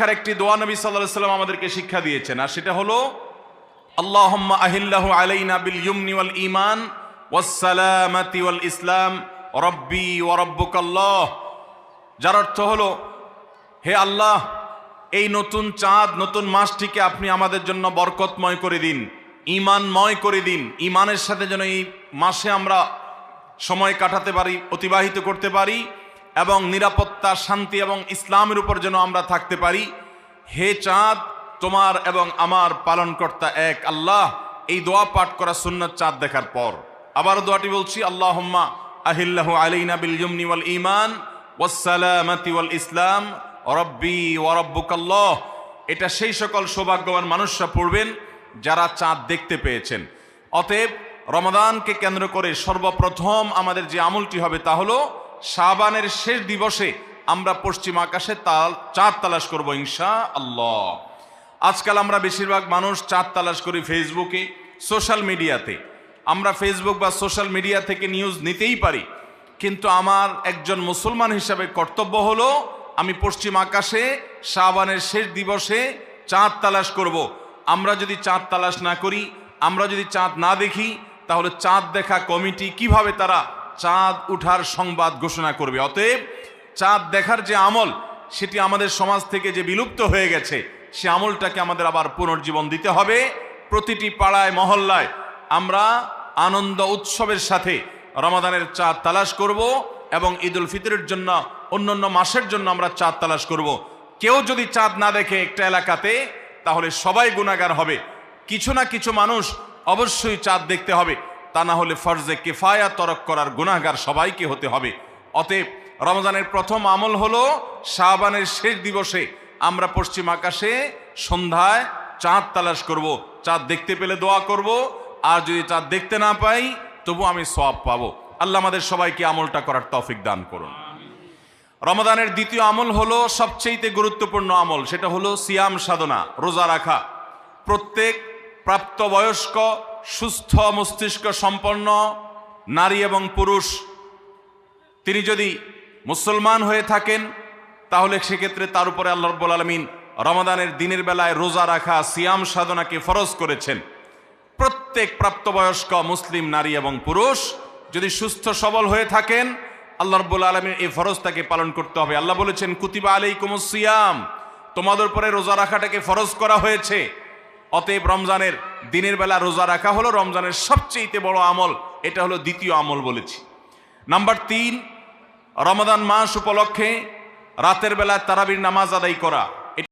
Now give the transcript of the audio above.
রাখার একটি দোয়া নবী সাল্লাল্লাহু আলাইহি ওয়াসাল্লাম আমাদেরকে শিক্ষা দিয়েছেন, আর সেটা হলো আল্লাহুম্মা আহিল্লাহু আলাইনা বিল ইয়ুমনি ওয়াল ঈমান ওয়াস সালামাতি ওয়াল ইসলাম রাব্বি ওয়া রাব্বুকাল্লাহ। যার অর্থ হলো, হে আল্লাহ, এই নতুন চাঁদ, নতুন মাসটিকে আপনি আমাদের জন্য বরকতময় করে দিন, ঈমানময় করে দিন। ঈমানের সাথে যেন এই মাসে আমরা সময় কাটাতে পারি, অতিবাহিত করতে পারি, এবং নিরাপত্তা, শান্তি এবং ইসলামের উপর যেন আমরা থাকতে পারি। হে চাঁদ, তোমার এবং আমার পালনকর্তা এক আল্লাহ। এই দোয়া পাঠ করা সুন্নাত চাঁদ দেখার পর। আবার দোয়াটি বলছি, আল্লাহুম্মা আহিল্লাহু আলাইনা বিল ইয়ুমনি ওয়াল ঈমান ওয়াস সালামাতি ওয়াল ইসলাম রাব্বি ওয়া রাব্বুকাল্লাহ। এটা সেই সকল সৌভাগ্যবান মানুষরা পড়বেন যারা চাঁদ দেখতে পেয়েছেন। অতএব রমাদানকে কেন্দ্র করে সর্বপ্রথম আমাদের যে আমলটি হবে তা হলো শাবানের শেষ দিবসে আমরা পশ্চিম আকাশে চাঁদ তালাশ করব ইনশাআল্লাহ। আজকাল আমরা বেশিরভাগ মানুষ চাঁদ তালাশ করি ফেসবুকে, সোশ্যাল মিডিয়াতে। আমরা ফেসবুক বা সোশ্যাল মিডিয়া থেকে নিউজ নিতেই পারি, কিন্তু আমার একজন মুসলমান হিসাবে কর্তব্য হলো আমি পশ্চিম আকাশে শাবানের শেষ দিবসে চাঁদ তালাশ করব। আমরা যদি চাঁদ তালাশ না করি, আমরা যদি চাঁদ না দেখি, তাহলে চাঁদ দেখা কমিটি কিভাবে তারা চাঁদ উঠার সংবাদ ঘোষণা করবে? অতএব চাঁদ দেখার যে আমল, সেটি আমাদের সমাজ থেকে যে বিলুপ্ত হয়ে গেছে, সে আমলটাকে আমাদের আবার পুনর্জীবন দিতে হবে। প্রতিটি পাড়ায় মহল্লায় আমরা আনন্দ উৎসবের সাথে রমাদানের চাঁদ তালাশ করব, এবং ঈদুল ফিতরের জন্য, অন্যান্য মাসের জন্য আমরা চাঁদ তালাশ করব। কেউ যদি চাঁদ না দেখে একটা এলাকাতে, তাহলে সবাই গুনাহগার হবে। কিছু না কিছু মানুষ অবশ্যই চাঁদ দেখতে হবে, তা না হলে ফরজে কিফায়া তরক করার গুনাহগার সবাইকে হতে হবে। অতএব রমজানের প্রথম আমল হলো শাবানের শেষ দিবসে আমরা পশ্চিম আকাশে সন্ধ্যায় চাঁদ তালাশ করব। চাঁদ দেখতে পেলে দোয়া করব, আর যদি চাঁদ দেখতে না পাই তবু আমি সওয়াব পাবো। আল্লাহ আমাদের সবাইকে আমলটা করার তৌফিক দান করুন। রমাদানের দ্বিতীয় আমল হলো সবচেয়ে গুরুত্বপূর্ণ আমল, সেটা হলো সিয়াম সাধনা, রোজা রাখা। প্রত্যেক প্রাপ্তবয়স্ক, সুস্থ মস্তিষ্ক সম্পন্ন নারী এবং পুরুষ, তিনি যদি মুসলমান হয়ে থাকেন, তাহলে সেক্ষেত্রে তার উপরে আল্লাহ রাব্বুল আলামিন রমাদানের দিনের বেলায় রোজা রাখা, সিয়াম সাধনাকে ফরজ করেছেন। প্রত্যেক প্রাপ্তবয়স্ক মুসলিম নারী এবং পুরুষ যদি সুস্থ সবল হয়ে থাকেন, আল্লাহ রাব্বুল আলামিন এই ফরজটাকে পালন করতে হবে। আল্লাহ বলেছেন, কুতিবা আলাইকুমুস সিয়াম, তোমাদের উপরে রোজা রাখাটাকে ফরজ করা হয়েছে। অতএব রমজানের দিনের বেলা রোজা রাখা হলো রমজানের সবচেয়ে বড় আমল। এটা হলো দ্বিতীয় আমল বলেছি। নাম্বার 3, রমাদান মাস উপলক্ষে রাতের বেলা তারাবির নামাজ আদায় করা।